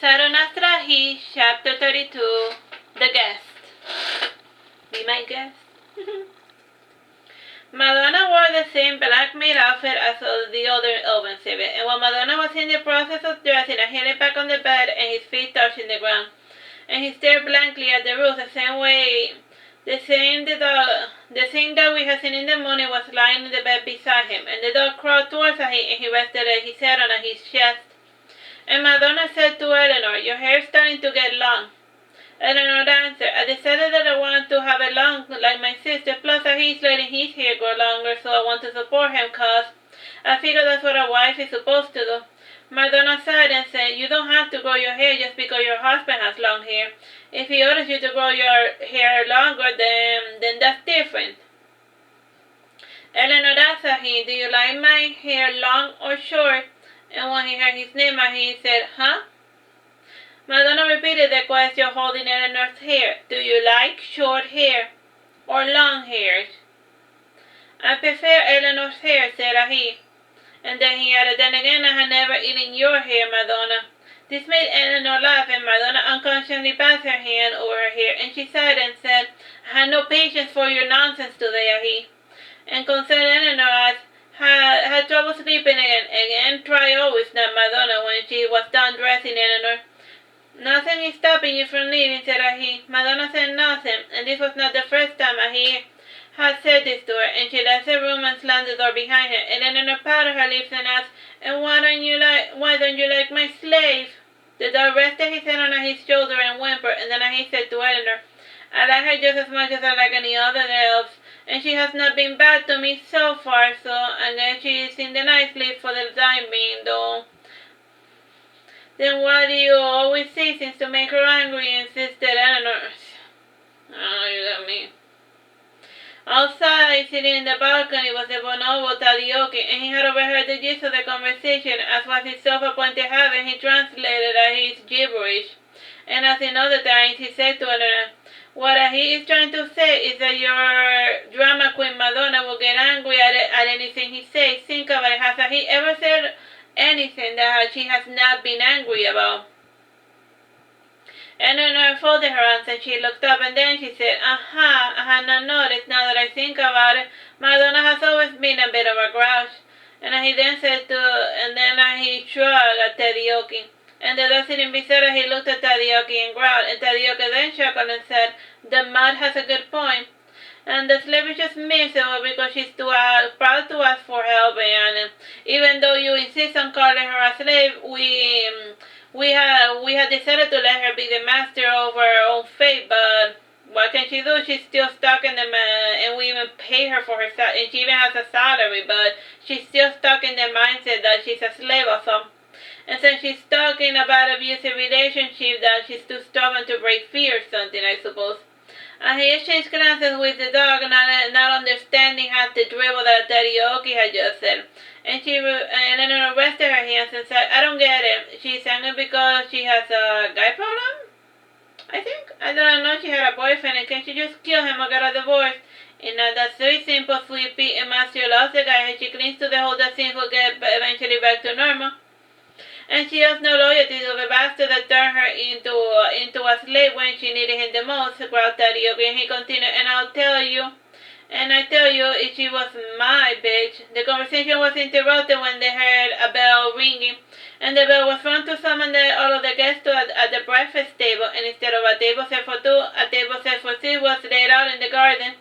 Saturnastra, he, chapter 32, the guest. Be my guest. Madonna wore the same black maid outfit as the other omen exhibit, and while Madonna was in the process of dressing, I hit it back on the bed and his feet touching the ground. And he stared blankly at the roof the same way, the thing that we had seen in the morning was lying in the bed beside him, and the dog crawled towards him and he rested his head on his chest. And Madonna said to Eleanor, "Your hair's starting to get long." Eleanor answered, "I decided that I want to have it long like my sister, plus he's letting his hair grow longer, so I want to support him, cause I figure that's what a wife is supposed to do." Madonna sighed and said, "You don't have to grow your hair just because your husband has long hair. If he orders you to grow your hair longer, then that's different." Eleanor asked him, "Do you like my hair long or short?" And when he heard his name, he said, "Huh?" Madonna repeated the question, holding Eleanor's hair. "Do you like short hair or long hair?" "I prefer Eleanor's hair," said he. And then he added, "Then again, I had never eaten your hair, Madonna." This made Eleanor laugh, and Madonna unconsciously passed her hand over her hair, and she sighed and said, "I had no patience for your nonsense today, he." And concerned Eleanor asked, had trouble sleeping again? Try always, snapped Madonna when she was done dressing Eleanor. "Nothing is stopping you from leaving," said he. Madonna said nothing, and this was not the first time he had said this to her, and she left the room and slammed the door behind her. And Eleanor pouted her lips and asked, "And why don't you like my slave?" The dog rested his head on his shoulder and whimpered, and then he said to Eleanor, "I like her just as much as I like any other elves, and she has not been bad to me so far, so I guess she is in the nice sleep for the time being, though." "Then why do you always say things to make her angry?" insisted Eleanor. "Oh, you got me." Outside, sitting in the balcony, was the bonobo Tadioki, and he had overheard the gist of the conversation. As was his self-appointed habit, he translated his gibberish. And as in other times, he said to Eleanor, "What he is trying to say is that your drama queen Madonna will get angry at anything he says. Think about it. Has he ever said anything that she has not been angry about?" Eleanor folded her arms and she looked up, and then she said, "Aha, I had not noticed. Now that I think about it, Madonna has always been a bit of a grouch." And he then he shrugged at Tadioki. And the dog sitting beside her, he looked at Tadioki and growled, and Tadioki then chuckled and said, "The mud has a good point. And the slave is just miserable because she's too proud to ask for help, and even though you insist on calling her a slave, we have decided to let her be the master of her own fate, but what can she do? She's still stuck in the and we even pay her for her and she even has a salary, but she's still stuck in the mindset that she's a slave or something. And since she's stuck in a bad abusive relationship, that she's too stubborn to break free or something, I suppose." He exchanged glances with the dog, not understanding half the dribble that Tadioki had just said. And Eleanor rested her hands and said, "I don't get it. She's angry because she has a guy problem? I think. I don't know she had a boyfriend, and can she just kill him or get a divorce? And that's very simple, sweetie. And Master loves the guy, and she clings to the hope that things will get eventually back to normal. And she has no loyalty to the bastard that turned her into a slave when she needed him the most," growled Tadioki, and he continued, "And I tell you, if she was my bitch." The conversation was interrupted when they heard a bell ringing, and the bell was rung to summon all of the guests at the breakfast table, and instead of a table set for two, a table set for six was laid out in the garden.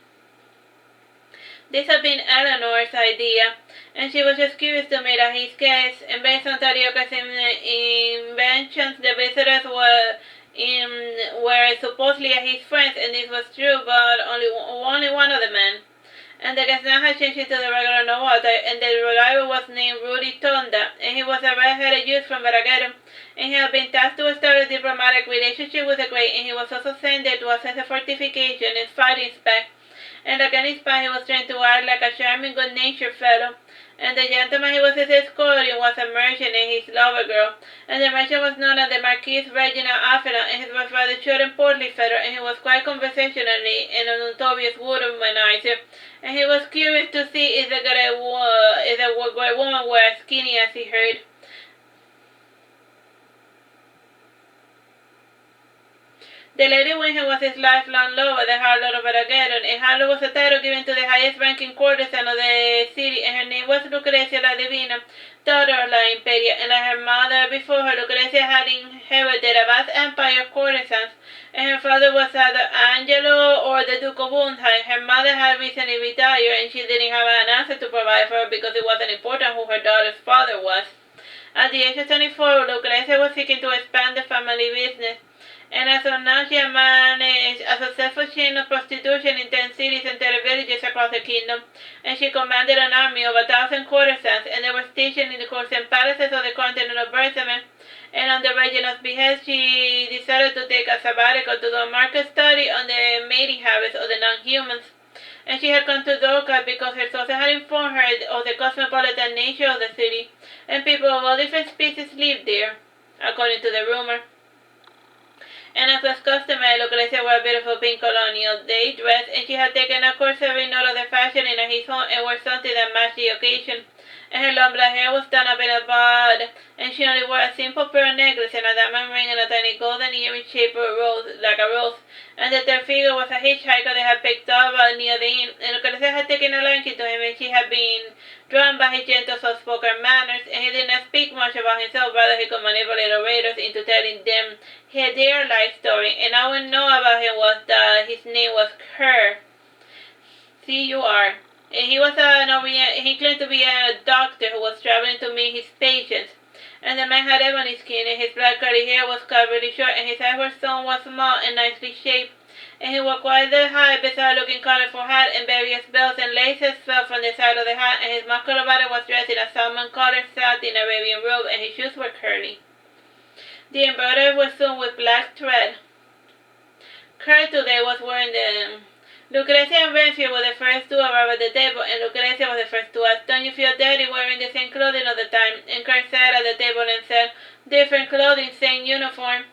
This had been Eleanor's idea, and she was just curious to meet his guests, and based on Tadioki's inventions, the visitors were supposedly his friends, and this was true, but only one of the men. And the guest now had changed into the regular noble, and the driver was named Rudy Tonda, and he was a red-headed youth from Veraguero, and he had been tasked to establish a diplomatic relationship with the Great, and he was also sent there to assess a fortification and fighting spec. And like any spy, he was trying to act like a charming, good-natured fellow. And the gentleman he was escorting was a merchant and his lover girl. And the merchant was known as the Marquis Reginald Affluent, and he was rather short and portly fellow, and he was quite conversationally and a notorious womanizer. And he was curious to see if the great woman were as skinny as he heard. The Lady Winter was his lifelong lover, the Harlot of Armageddon, and Harlot was a title given to the highest-ranking courtesan of the city, and her name was Lucrecia la Divina, daughter of La Imperia, and like her mother before her, Lucrecia had inherited a vast empire of courtesans, and her father was either Angelo or the Duke of Undheim. Her mother had recently retired, and she didn't have an answer to provide for her because it wasn't important who her daughter's father was. At the age of 24, Lucrecia was seeking to expand the family business, and as of now she had managed a successful chain of prostitution in 10 cities and 30 villages across the kingdom, and she commanded an army of 1,000 courtesans, and they were stationed in the courts and palaces of the continent of Bersamen, and on the Reginald's behest she decided to take a sabbatical to do a market study on the mating habits of the non-humans. And she had come to Dorcas because her sources had informed her of the cosmopolitan nature of the city, and people of all different species lived there, according to the rumor. And as was customary, Lucrecia wore a beautiful pink colonial day dress, and she had taken a course every note of the fashion in his home and wore something that matched the occasion. And her long black hair was done up in a bud, and she only wore a simple pearl necklace and a diamond ring and a tiny golden earring shaped like a rose. And the third figure was a hitchhiker they had picked up near the inn, and Lucrecia had taken a liking to him, and she had been drawn by his gentle, soft-spoken manners, and he did not speak much about himself, rather he could manipulate orators into telling them their life story, and all we know about him was that his name was Cur, C-U-R, and he claimed to be a doctor who was traveling to meet his patients, and the man had ebony skin, and his black curly hair was cut really short, and his eyes were somewhat small and nicely shaped, and he wore quite the high, bizarre-looking colorful hat, and various bells and laces fell from the side of the hat, and his muscular body was dressed in a salmon-colored satin Arabian robe, and his shoes were curly. The embroidery was sewn with black thread. Kurt today was wearing the... Lucrecia and Renfield were the first to arrive at the table, and Lucrecia was the first to ask, "Don't you feel dirty wearing the same clothing all the time?" And Kurt sat at the table and said, "Different clothing, same uniform."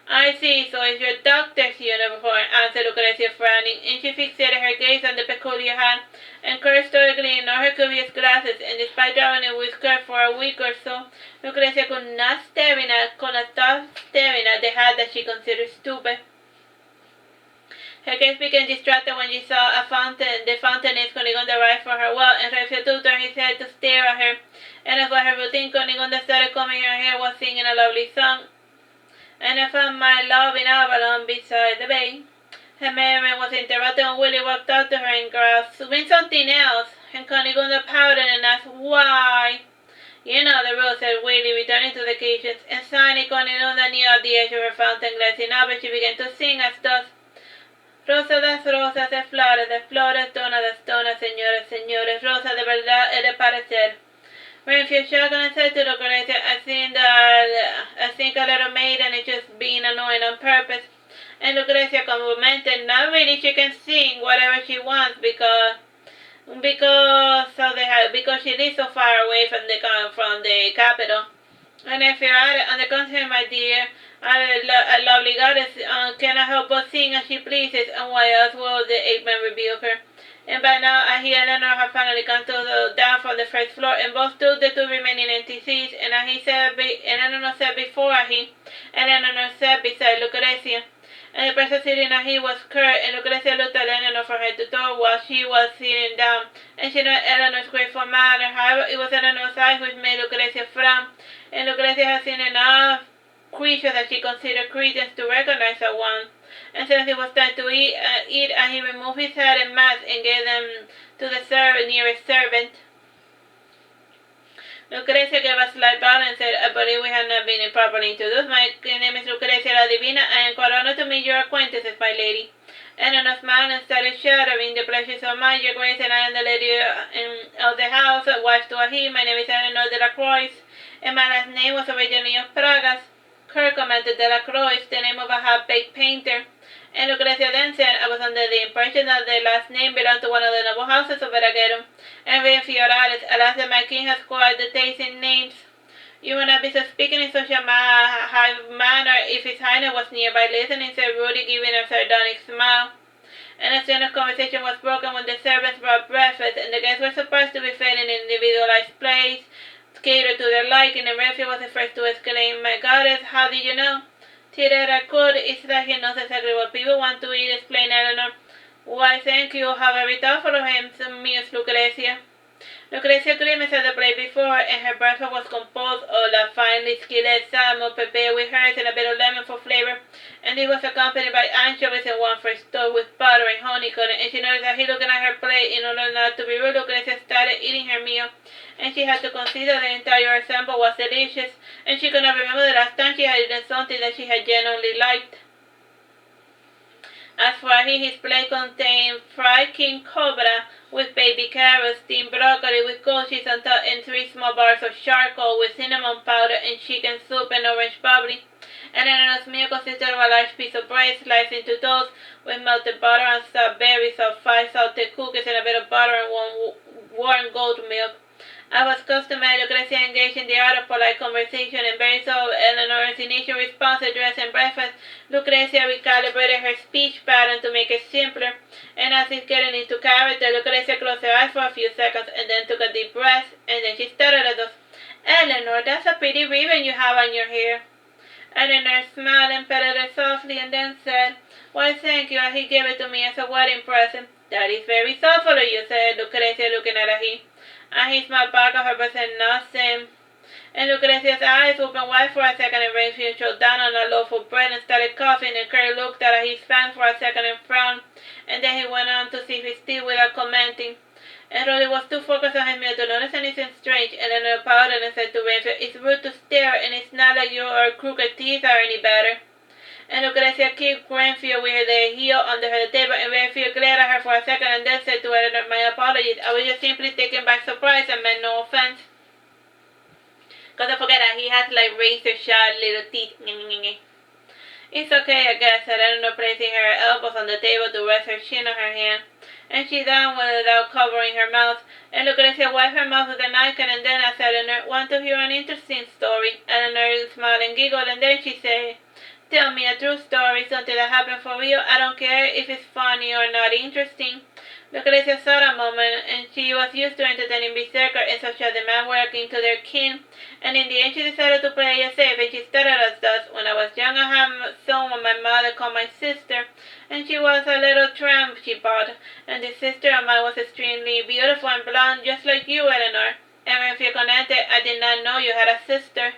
"I see, so it's your doctor's uniform," answered Lucrecia, frowning, and she fixated her gaze on the peculiar hat, and Kurt stoically ignored her curious glasses, and despite traveling with Kurt for a week or so, Lucrecia could not stop staring at the hat that she considered stupid. Her gaze became distracted when she saw the fountainist Cunegonda arrive from her well, and Renfield turned his head to stare at her, and as was her routine, Cunegonda started combing her hair while singing a lovely song. "And I found my love in Avalon beside the bay." Her merriment was interrupted when Willie walked up to her and grasped, "Win something else," and Cunegonda pouted and asked, "Why?" "You know the rules," said Willie, returning to the kitchen, and suddenly Cunegonda knew at the edge of her fountain glancing up, and she began to sing as thus: "Rosa das rosas de flores, dona das donas, señores, señores, rosa de verdad he de parecer." Renfield shrugged and said to Lucrecia, I think a little maiden is just being annoying on purpose." And Lucrecia complimented, "Not really, she can sing whatever she wants because she lives so far away from the capital." And Renfield added, "On the contrary, my dear, a lovely goddess cannot help but sing as she pleases, and why else will the ape-man rebuke her?" And by now, he and Eleanor had finally come down from the first floor, and both took the two remaining empty seats, and Eleanor sat before he, and Eleanor sat beside Lucrecia. And the person sitting at he was Kurt, and Lucrecia looked at Eleanor from head to toe while she was sitting down, and she noted Eleanor's graceful manner. However, it was Eleanor's eyes which made Lucrecia frown, and Lucrecia had seen enough creatures that she considered cretins to recognize at once. And since it was time to eat, and he removed his hat and mask and gave them to the nearest servant. Lucrecia gave a slight bow and said, "I believe we have not been properly introduced. My name is Lucrecia la Divina. I am quite honored to meet your acquaintances, my lady." And on a smile and started shattering, "The pleasure is all mine, your grace, and I am the lady of the house, wife to a he. My name is Eleanor de la Croix, and my last name was originally of Pragas." Kurt commented de la Croix, the name of a half-baked painter. And Lucrecia then said, "I was under the impression that the last name belonged to one of the noble houses of Veragero." And Renfield added, "Alas, that my king has quite the taste in names. You would not be so speaking in such a high manner if his highness was nearby listening," said Rudy, giving a sardonic smile. And a strain of conversation was broken when the servants brought breakfast, and the guests were surprised to be fed in an individualized place, catered to their liking, and Renfield was the first to exclaim, "My goddess, how did you know?" She read I could. It's like he knows exactly what people want to eat, explained Eleanor. Why, thank you. How very thoughtful of him, mused Lucrezia. Lucrezia grimaced at the plate before, and her breakfast was composed of the finely skilled salmon prepared with herbs and a bit of lemon for flavor, and it was accompanied by anchovies and one fresh toast with butter and honeycomb, and she noticed that he looking at her plate. In order not to be rude, Lucrezia started eating her meal, and she had to consider the entire ensemble was delicious, and she could not remember the last time she had eaten something that she had genuinely liked. As for his plate contained fried king cobra with baby carrots, steamed broccoli with goat cheese on top, and 3 small bars of charcoal with cinnamon powder and chicken soup and orange bubbly. And Eleanor's meal consisted of a large piece of bread sliced into toast with melted butter and soft berries, of 5 salted cookies, and a bit of butter and 1 warm goat milk. As was customary, Lucrezia engaged in the art of polite conversation, and based on Eleanor's initial response addressing breakfast, Lucrezia recalibrated her speech pattern to make it simpler, and as if getting into character, Lucrezia closed her eyes for a few seconds and then took a deep breath, and then she stuttered at us. Eleanor, that's a pretty ribbon you have on your hair. Eleanor smiled and petted it softly and then said, Why, thank you, and he gave it to me as a wedding present. That is very thoughtful of you, said Lucrezia, looking at he. And he smiled back at her but said nothing. And Lucrezia's eyes opened wide for a second, and Rayfield showed down on a loaf of bread and started coughing, and Kerry looked at his fan for a second and frowned, and then he went on to sip his tea without commenting. And Rolly was too focused on his meal to notice anything strange, and then pouted and said to Rayfield, It's rude to stare, and it's not like your crooked teeth are any better. And Lucrezia kicked Renfield with the heel under the table, and Renfield glared at her for a second and then said to Eleanor, My apologies, I was just simply taken by surprise and meant no offense. Because don't forget that he has like razor-sharp little teeth. It's okay, I guess, said Eleanor, placing her elbows on the table to rest her chin on her hand. And she down without covering her mouth. And Lucrezia wiped her mouth with a napkin, and then asked Eleanor, Want to hear an interesting story? Eleanor smiled and giggled, and then she said, Tell me a true story, something that happened for real. I don't care if it's funny or not interesting. Lucrezia thought a moment, and she was used to entertaining berserkers and such as the man were akin to their kin, and in the end she decided to play it safe, and she started as thus. When I was young, I had someone my mother called my sister, and she was a little tramp she bought, and this sister of mine was extremely beautiful and blonde, just like you, Eleanor. And when she commented, I did not know you had a sister.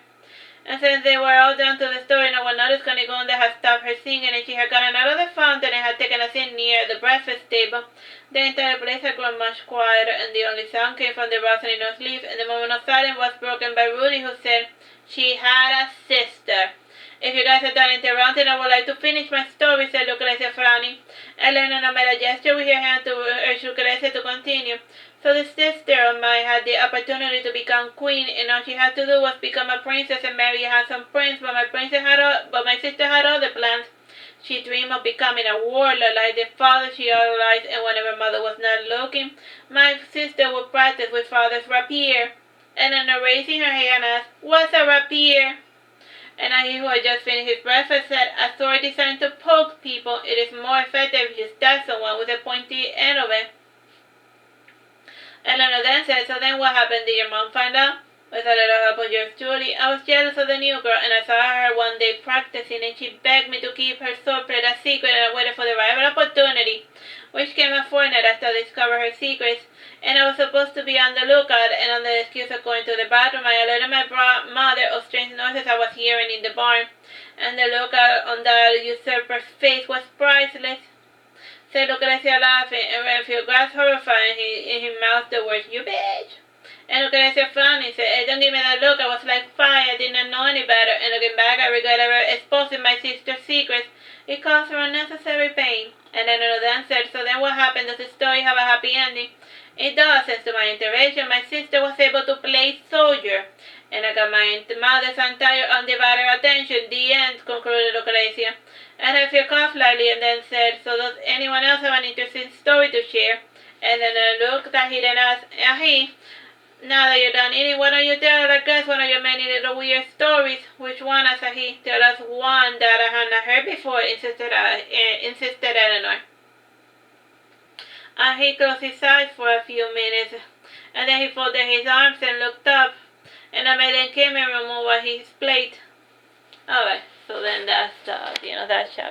And since they were all down to the story, no one noticed Cunegonde had stopped her singing, and she had gotten out of the fountain and had taken a seat near the breakfast table. The entire place had grown much quieter, and the only sound came from the rustling of leaves, and the moment of silence was broken by Rudy, who said, She had a sister. If you guys are done interrupting, I would like to finish my story, said Lucrezia, frowning. Eleanor made a gesture with her hand to urge Lucrezia to continue. So the sister of mine had the opportunity to become queen, and all she had to do was become a princess and marry a handsome prince, but my sister had other plans. She dreamed of becoming a warlord like the father she idolized, and whenever mother was not looking, my sister would practice with father's rapier. Eleanor, raising her hand, asked, What's a rapier? And he who had just finished his breakfast said, A sword designed to poke people. It is more effective if you stab someone with a pointy end of it. Eleanor then said, So then what happened? Did your mom find out? With a little help of yours truly, I was jealous of the new girl, and I saw her one day practicing, and she begged me to keep her swordplay a secret, and I waited for the right opportunity, which came a fortnight after I discovered her secrets. And I was supposed to be on the lookout, and on the excuse of going to the bathroom, I alerted my mother of strange noises I was hearing in the barn, and the look on the usurper's face was priceless, said Lucrezia, laughing, and Renfield grasped horrified, and he mouthed the words, You bitch! And Lucrezia frowned and said, Hey, don't give me that look. I was like fire. I did not know any better. And looking back, I regret ever exposing my sister's secrets. It caused her unnecessary pain. And then another answered, So then what happened? Does the story have a happy ending? It does. Thanks to my intervention, my sister was able to play soldier. And I got my mother's entire undivided attention. The end, concluded Lucrezia. And Renfield coughed lightly and then said, So does anyone else have an interesting story to share? And then I looked at him and asked, Now that you're done eating, why don't you tell our guests one of your many little weird stories? Which one, asked he. Tell us one that I had not heard before, insisted Eleanor. He closed his eyes for a few minutes, and then he folded his arms and looked up, and a maiden came and removed his plate. Alright. So then that's the, that chapter.